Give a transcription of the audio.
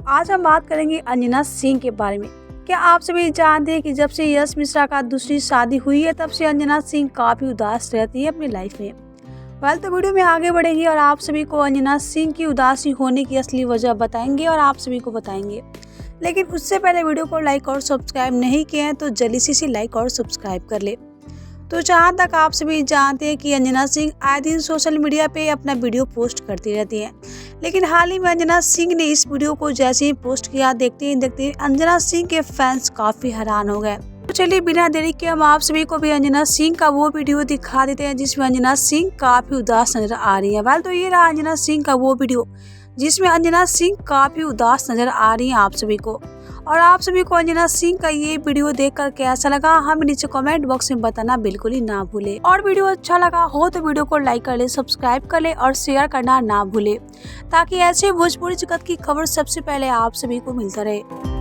आज हम बात करेंगे अंजना सिंह के बारे में। क्या आप सभी जानते हैं कि जब से यश मिश्रा का दूसरी शादी हुई है तब से अंजना सिंह काफी उदास रहती है अपनी लाइफ में। तो वीडियो में आगे बढ़ेंगे और आप सभी को अंजना सिंह की उदासी होने की असली वजह बताएंगे और आप सभी को बताएंगे। लेकिन उससे पहले वीडियो को लाइक और सब्सक्राइब नहीं किए हैं तो जल्दी से लाइक और सब्सक्राइब कर ले। तो जहाँ तक आप सभी जानते हैं कि अंजना सिंह आए दिन सोशल मीडिया पे अपना वीडियो पोस्ट करती रहती हैं, लेकिन हाल ही में अंजना सिंह ने इस वीडियो को जैसे ही पोस्ट किया देखते ही अंजना सिंह के फैंस काफी हैरान हो गए। तो चलिए बिना देरी के हम आप सभी को भी अंजना सिंह का वो वीडियो दिखा देते हैं जिसमें अंजना सिंह काफी उदास नजर आ रही है। तो ये रहा अंजना सिंह का वो वीडियो जिसमें अंजना सिंह काफी उदास नजर आ रही है आप सभी को। और आप सभी को अंजना सिंह का ये वीडियो देखकर कैसा लगा हमें नीचे कमेंट बॉक्स में बताना बिल्कुल ही ना भूले। और वीडियो अच्छा लगा हो तो वीडियो को लाइक कर ले, सब्सक्राइब कर ले और शेयर करना ना भूले, ताकि ऐसे भोजपुरी जगत की खबर सबसे पहले आप सभी को मिलता रहे।